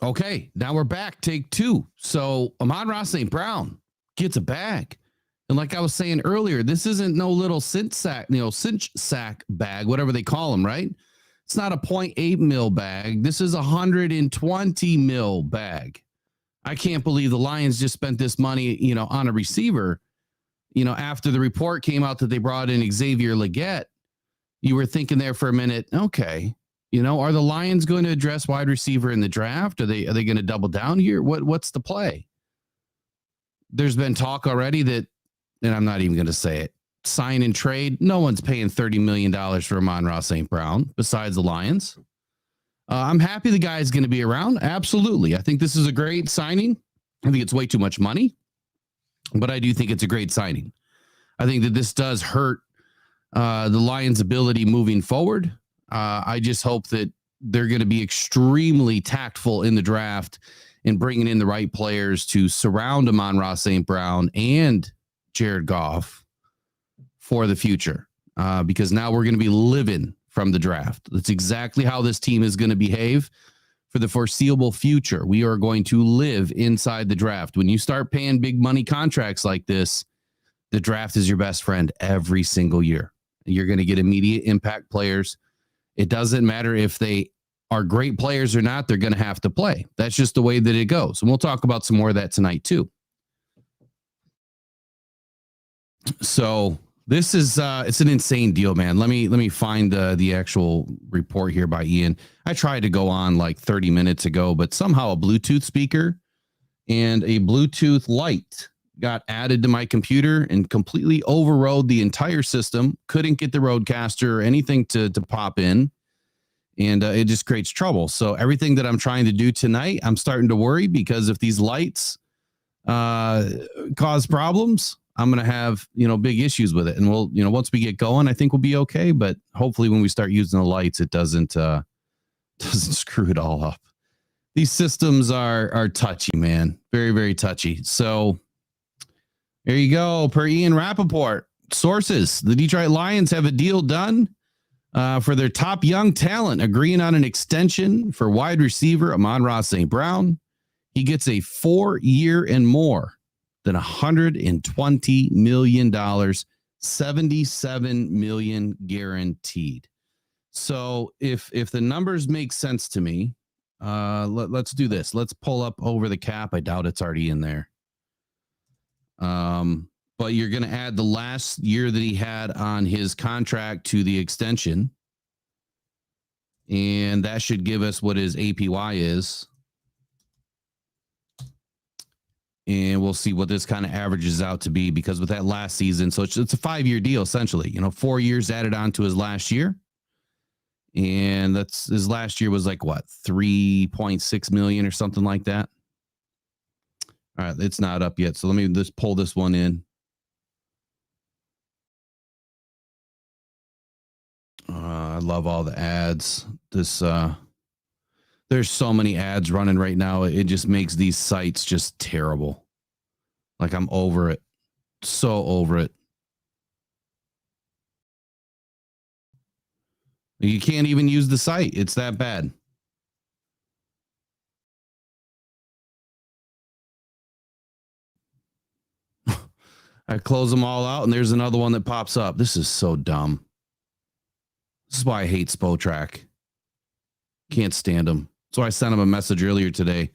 Okay, now we're back. Take two. So Amon-Ra St. Brown gets a bag. And like I was saying earlier, this isn't no little cinch sack bag, whatever they call them, right? It's not a 0.8 mil bag. This is a 120 mil bag. I can't believe the Lions just spent this money, on a receiver. After the report came out that they brought in Xavier Leggett, you were thinking there for a minute, okay, are the Lions going to address wide receiver in the draft? Are they going to double down here? What's the play? There's been talk already that, and I'm not even going to say it, sign and trade. No one's paying $30 million for Amon-Ra St. Brown besides the Lions. I'm happy the guy is going to be around. Absolutely. I think this is a great signing. I think it's way too much money, but I do think it's a great signing. I think that this does hurt the Lions' ability moving forward. I just hope that they're going to be extremely tactful in the draft and bringing in the right players to surround Amon-Ra St. Brown and Jared Goff for the future, because now we're going to be living from the draft. That's exactly how this team is going to behave for the foreseeable future. We are going to live inside the draft. When you start paying big money contracts like this, the draft is your best friend every single year. You're going to get immediate impact players. It doesn't matter if they are great players or not, they're going to have to play. That's just the way that it goes. And we'll talk about some more of that tonight too. So this is it's an insane deal, man. Let me find the actual report here by Ian. I tried to go on like 30 minutes ago, but somehow a Bluetooth speaker and a Bluetooth light got added to my computer and completely overrode the entire system. Couldn't get the Roadcaster or anything to pop in. And it just creates trouble. So everything that I'm trying to do tonight, I'm starting to worry, because if these lights cause problems, I'm going to have, big issues with it. And we'll, once we get going, I think we'll be okay. But hopefully when we start using the lights, it doesn't screw it all up. These systems are touchy, man. Very, very touchy. So there you go. Per Ian Rappaport, sources, the Detroit Lions have a deal done for their top young talent, agreeing on an extension for wide receiver Amon-Ra St. Brown. He gets a 4-year and more than $120 million, $77 million guaranteed. So if the numbers make sense to me, let's do this. Let's pull up over the cap. I doubt it's already in there. But you're going to add the last year that he had on his contract to the extension. And that should give us what his APY is. And we'll see what this kind of averages out to be, because with that last season, so it's a 5-year deal, essentially, 4 years added on to his last year. And that's his last year was like what, 3.6 million or something like that. All right, it's not up yet. So let me just pull this one in. I love all the ads. There's so many ads running right now. It just makes these sites just terrible. Like, I'm over it. So over it. You can't even use the site. It's that bad. I close them all out, and there's another one that pops up. This is so dumb. This is why I hate Spotrac. Can't stand them. So I sent him a message earlier today.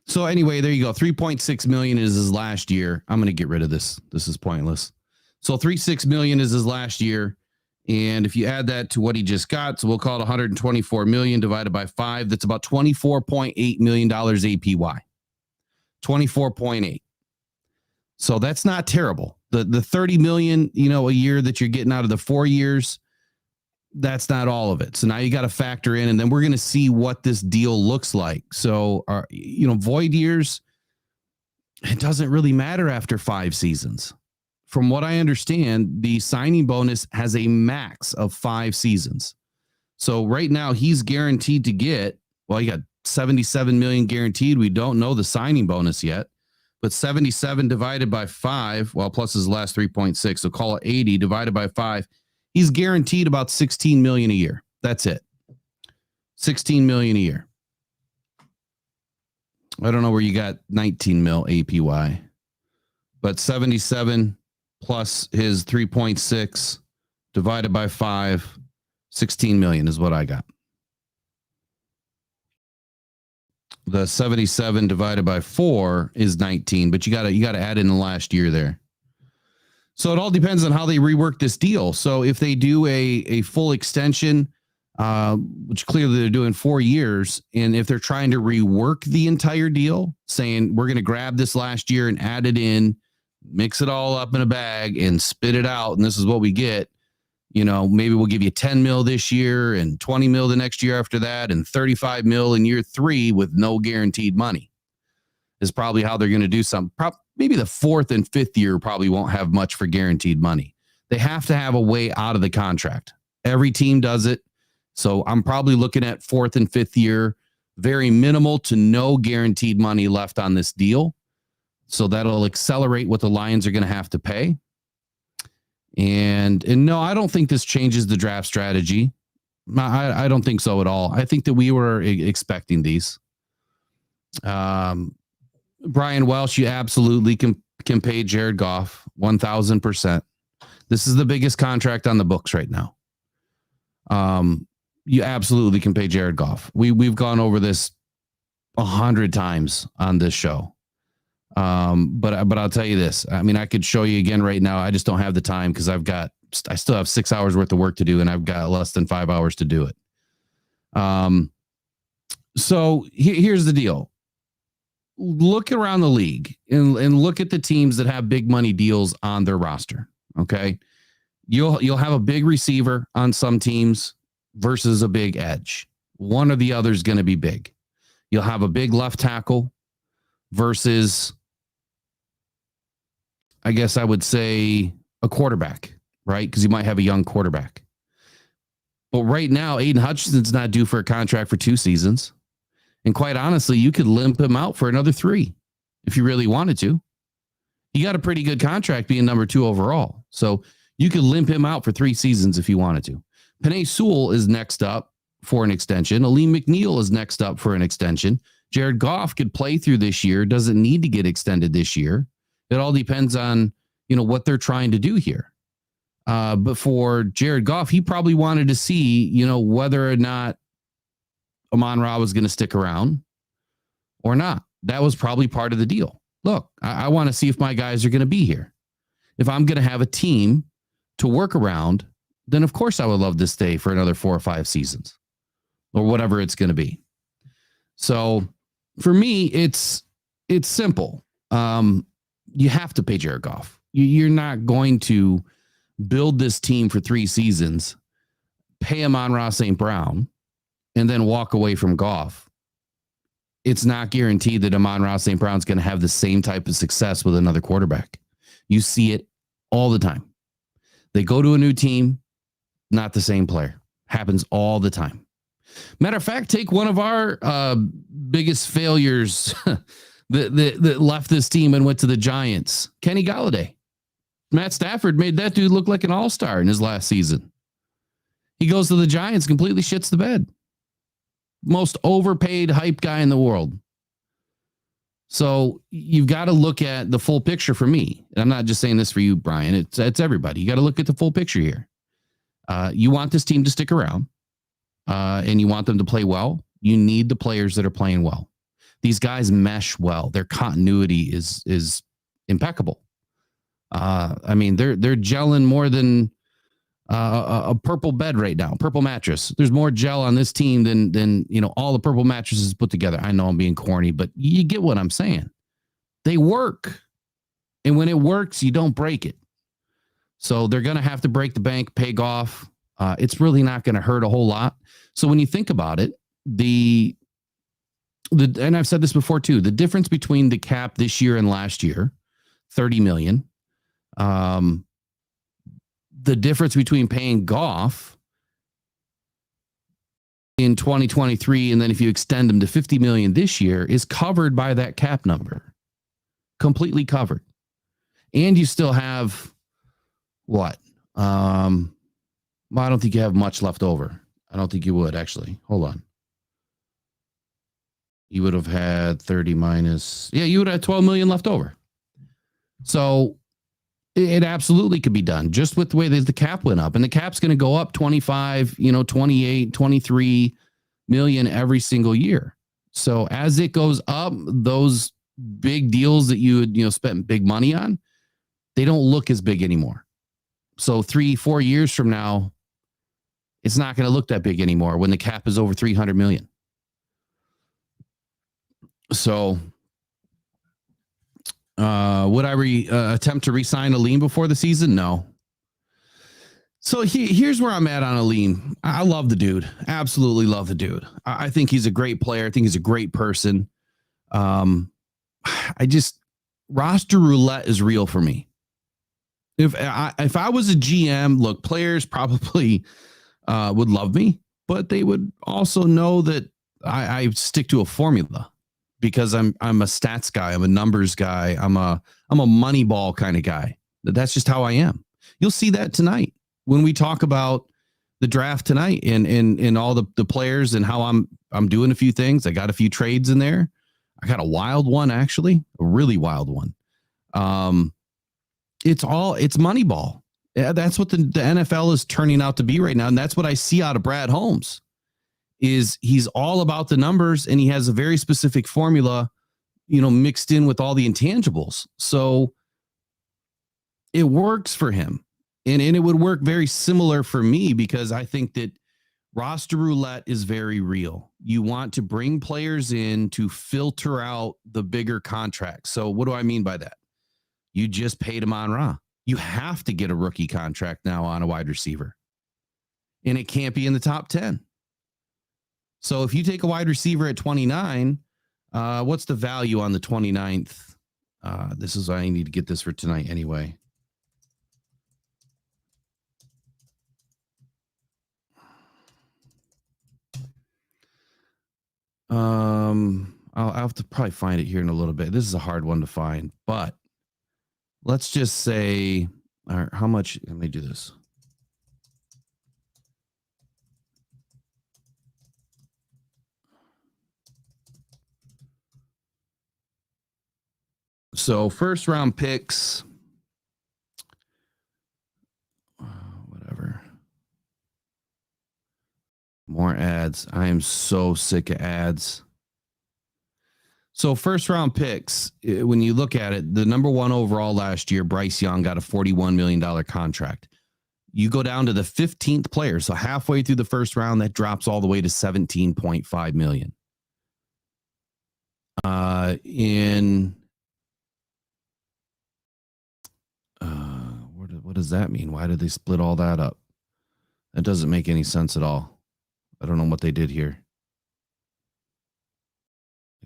So anyway, there you go. 3.6 million is his last year. I'm going to get rid of this. This is pointless. So 3.6 million is his last year. And if you add that to what he just got, so we'll call it 124 million divided by 5. That's about $24.8 million APY. 24.8. So that's not terrible. The 30 million, a year that you're getting out of the 4 years, that's not all of it. So now you got to factor in, and then we're going to see what this deal looks like. So, void years, it doesn't really matter after 5 seasons. From what I understand, the signing bonus has a max of 5 seasons. So right now he's guaranteed to get, he got 77 million guaranteed. We don't know the signing bonus yet, but 77 divided by 5, plus his last 3.6. So call it 80 divided by 5. He's guaranteed about 16 million a year. That's it. 16 million a year. I don't know where you got 19 mil APY, but 77 plus his 3.6 divided by 5, 16 million is what I got. The 77 divided by 4 is 19, but you got to add in the last year there. So it all depends on how they rework this deal. So if they do a full extension, which clearly they're doing 4 years, and if they're trying to rework the entire deal, saying we're going to grab this last year and add it in, mix it all up in a bag and spit it out, and this is what we get, maybe we'll give you 10 mil this year and 20 mil the next year after that and 35 mil in year 3 with no guaranteed money is probably how they're going to do something. Maybe the 4th and 5th year probably won't have much for guaranteed money. They have to have a way out of the contract. Every team does it. So I'm probably looking at 4th and 5th year, very minimal to no guaranteed money left on this deal. So that'll accelerate what the Lions are going to have to pay. And no, I don't think this changes the draft strategy. I don't think so at all. I think that we were expecting these. Brian Welsh, you absolutely can pay Jared Goff 1,000%. This is the biggest contract on the books right now. You absolutely can pay Jared Goff. We've gone over this 100 times on this show. But I'll tell you this. I mean, I could show you again right now. I just don't have the time because I still have 6 hours worth of work to do, and I've got less than 5 hours to do it. So here's the deal. Look around the league and look at the teams that have big money deals on their roster. Okay. You'll have a big receiver on some teams versus a big edge. One or the other is going to be big. You'll have a big left tackle versus, I guess I would say, a quarterback, right? Because you might have a young quarterback. But right now, Aiden Hutchinson's not due for a contract for 2 seasons. And quite honestly, you could limp him out for another 3 if you really wanted to. He got a pretty good contract being number 2 overall. So you could limp him out for 3 seasons if you wanted to. Penei Sewell is next up for an extension. Aleem McNeil is next up for an extension. Jared Goff could play through this year, doesn't need to get extended this year. It all depends on, what they're trying to do here. But for Jared Goff, he probably wanted to see, whether or not Amon-Ra was going to stick around or not. That was probably part of the deal. Look, I want to see if my guys are going to be here. If I'm going to have a team to work around, then of course I would love to stay for another 4 or 5 seasons or whatever it's going to be. So for me, it's simple. You have to pay Jared Goff. You're not going to build this team for 3 seasons, pay Amon-Ra St. Brown, and then walk away from Goff. It's not guaranteed that Amon-Ra St. Brown's going to have the same type of success with another quarterback. You see it all the time. They go to a new team, not the same player. Happens all the time. Matter of fact, take one of our biggest failures that left this team and went to the Giants, Kenny Golladay. Matt Stafford made that dude look like an all-star in his last season. He goes to the Giants, completely shits the bed. Most overpaid hype guy in the world. So you've got to look at the full picture for me. And I'm not just saying this for you, Brian. It's everybody. You got to look at the full picture here. You want this team to stick around, and you want them to play well. You need the players that are playing well. These guys mesh well. Their continuity is impeccable. I mean, they're gelling more than a purple bed right now, purple mattress. There's more gel on this team than all the purple mattresses put together. I know I'm being corny, but you get what I'm saying. They work. And when it works, you don't break it. So they're going to have to break the bank, pay Goff. It's really not going to hurt a whole lot. So when you think about it, and I've said this before too, the difference between the cap this year and last year, 30 million. The difference between paying Goff in 2023 and then if you extend them to 50 million this year is covered by that cap number. Completely covered. And you still have what? Well, I don't think you have much left over. I don't think you would actually. Hold on. you would have had 30 minus. Yeah, you would have 12 million left over. So it absolutely could be done just with the way that the cap went up. And the cap's going to go up 25, 28, 23 million every single year. So as it goes up, those big deals that you had, spent big money on, they don't look as big anymore. So 3-4 years from now, it's not going to look that big anymore when the cap is over 300 million. So would I attempt to re-sign Aleem before the season? No. So here's where I'm at on Aleem. I love the dude. Absolutely love the dude. I think he's a great player. I think he's a great person. Roster roulette is real for me. If I was a GM, look, players probably would love me, but they would also know that I stick to a formula because I'm a stats guy. I'm a numbers guy. I'm a Moneyball kind of guy. That's just how I am. You'll see that tonight when we talk about the draft tonight and all the players and how I'm doing a few things. I got a few trades in there. I got a wild one, actually, a really wild one. It's Moneyball. Yeah, that's what the NFL is turning out to be right now. And that's what I see out of Brad Holmes is he's all about the numbers and he has a very specific formula, mixed in with all the intangibles. So it works for him. And it would work very similar for me because I think that roster roulette is very real. You want to bring players in to filter out the bigger contracts. So what do I mean by that? You just paid Amon-Ra. You have to get a rookie contract now on a wide receiver. And it can't be in the top 10. So if you take a wide receiver at 29, what's the value on the 29th? This is I need to get this for tonight anyway. I'll have to probably find it here in a little bit. This is a hard one to find, but let's just say, how much? Let me do this. So first round picks, whatever. More ads. I am so sick of ads. So first round picks, when you look at it, the number one overall last year, Bryce Young got a $41 million contract. You go down to the 15th player. So halfway through the first round, that drops all the way to 17.5 million. What does that mean? Why did they split all that up? That doesn't make any sense at all. I don't know what they did here.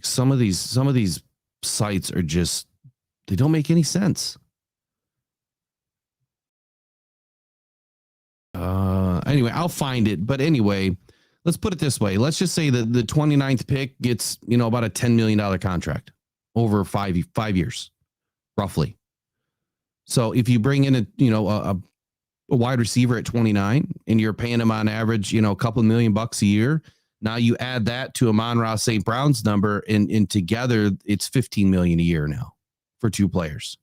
Some of these sites are just, they don't make any sense. Anyway, I'll find it. But anyway, let's put it this way. Let's just say that the 29th pick gets, about a $10 million contract over five years, roughly. So if you bring in a wide receiver at 29 and you're paying him on average, a couple $1 million a year. Now you add that to Amon-Ra St. Brown's number and together it's 15 million a year now for two players.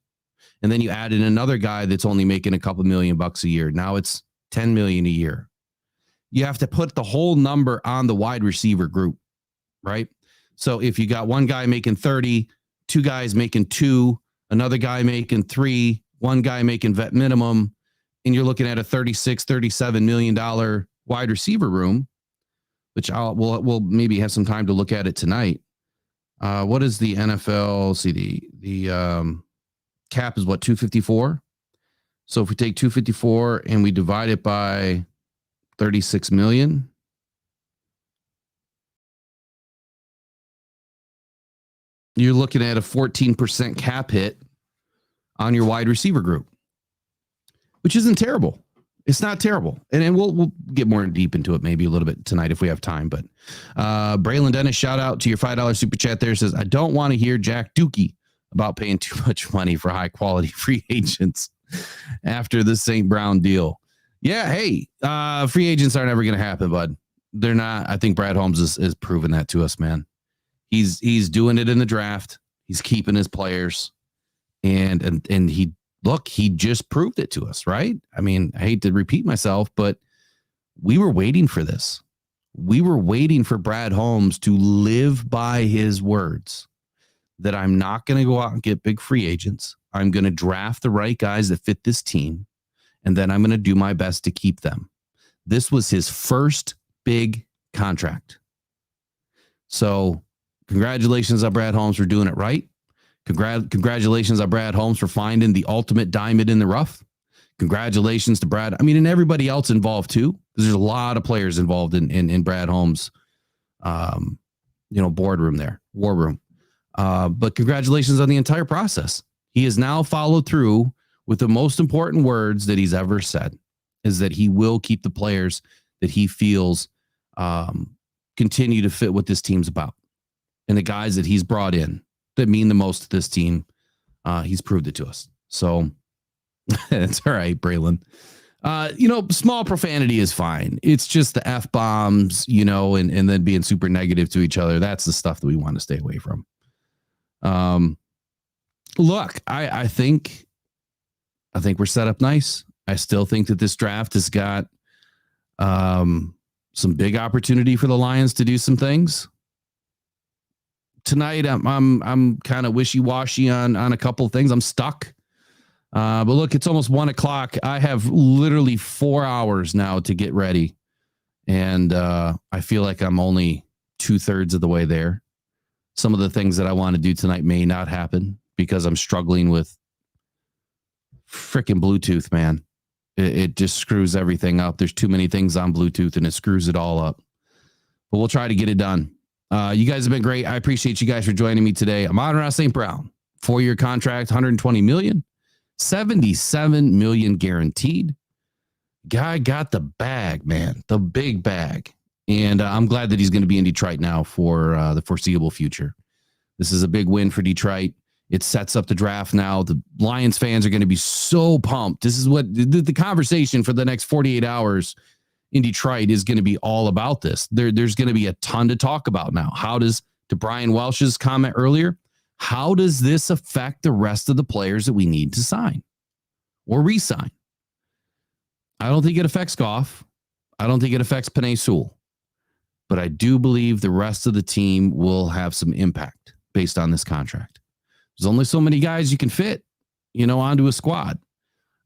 And then you add in another guy that's only making a couple $1 million a year. Now it's 10 million a year. You have to put the whole number on the wide receiver group, right? So if you got one guy making 30, two guys making 2, another guy making 3, one guy making vet minimum, and you're looking at a $36-37 million wide receiver room, which we'll maybe have some time to look at it tonight. What is the NFL? See, the cap is what, 254? So if we take 254 and we divide it by 36 million, you're looking at a 14% cap hit on your wide receiver group, which isn't terrible. It's not terrible. And we'll get more deep into it maybe a little bit tonight if we have time. But Braylon Dennis, shout out to your $5 super chat there, says, I don't want to hear Jack Dookie about paying too much money for high quality free agents after the St. Brown deal. Yeah, hey, free agents aren't ever going to happen, bud. They're not. I think Brad Holmes is proving that to us, man. He's doing it in the draft. He's keeping his players, and he just proved it to us, right? I mean, I hate to repeat myself, but we were waiting for this. We were waiting for Brad Holmes to live by his words that I'm not going to go out and get big free agents. I'm going to draft the right guys that fit this team, and then I'm going to do my best to keep them. This was his first big contract. So congratulations on Brad Holmes for doing it right. Congratulations on Brad Holmes for finding the ultimate diamond in the rough. Congratulations to Brad. I mean, and everybody else involved too, because there's a lot of players involved in Brad Holmes, boardroom there, war room. But congratulations on the entire process. He has now followed through with the most important words that he's ever said, is that he will keep the players that he feels continue to fit what this team's about. And the guys that he's brought in that mean the most to this team, he's proved it to us. So it's all right, Braylon. Small profanity is fine. It's just the F-bombs, and then being super negative to each other. That's the stuff that we want to stay away from. Look, I think we're set up nice. I still think that this draft has got some big opportunity for the Lions to do some things. Tonight, I'm kind of wishy-washy on a couple of things. I'm stuck. But look, it's almost 1:00. I have literally 4 hours now to get ready. And I feel like I'm only 2/3 of the way there. Some of the things that I want to do tonight may not happen because I'm struggling with freaking Bluetooth, man. It just screws everything up. There's too many things on Bluetooth and it screws it all up. But we'll try to get it done. You guys have been great. I appreciate you guys for joining me today. Amon-Ra St. Brown, 4-year contract, $120 million, $77 million guaranteed. Guy got the bag, man, the big bag. And I'm glad that he's going to be in Detroit now for the foreseeable future. This is a big win for Detroit. It sets up the draft now. The Lions fans are going to be so pumped. This is what the conversation for the next 48 hours in Detroit is going to be all about this. There's going to be a ton to talk about now. To Brian Welsh's comment earlier, how does this affect the rest of the players that we need to sign or re-sign? I don't think it affects Goff. I don't think it affects Penei Sewell. But I do believe the rest of the team will have some impact based on this contract. There's only so many guys you can fit, onto a squad.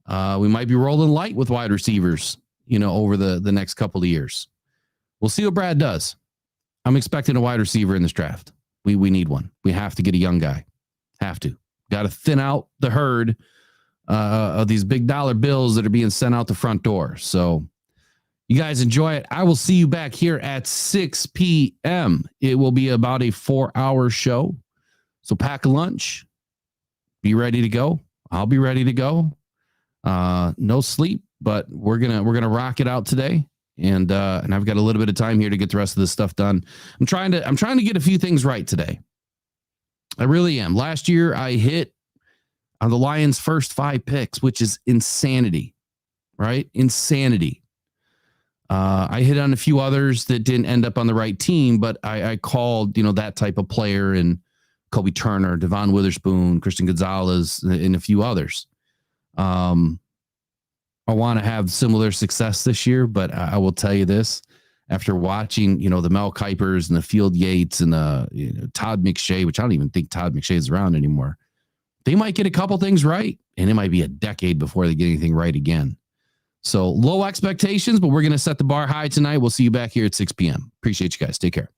We might be rolling light with wide receivers, over the next couple of years. We'll see what Brad does. I'm expecting a wide receiver in this draft. We need one. We have to get a young guy. Have to. Got to thin out the herd of these big dollar bills that are being sent out the front door. So you guys enjoy it. I will see you back here at 6 p.m. It will be about a 4-hour show. So pack a lunch. Be ready to go. I'll be ready to go. No sleep, but we're gonna rock it out today. And I've got a little bit of time here to get the rest of this stuff done. I'm trying to get a few things right today. I really am. Last year I hit on the Lions' first 5 picks, which is insanity, right? Insanity. I hit on a few others that didn't end up on the right team, but I called, that type of player and Kobe Turner, Devon Witherspoon, Christian Gonzalez, and a few others. I want to have similar success this year, but I will tell you this, after watching, the Mel Kipers and the Field Yates and Todd McShay, which I don't even think Todd McShay is around anymore. They might get a couple things right, and it might be a decade before they get anything right again. So low expectations, but we're going to set the bar high tonight. We'll see you back here at 6 p.m. Appreciate you guys. Take care.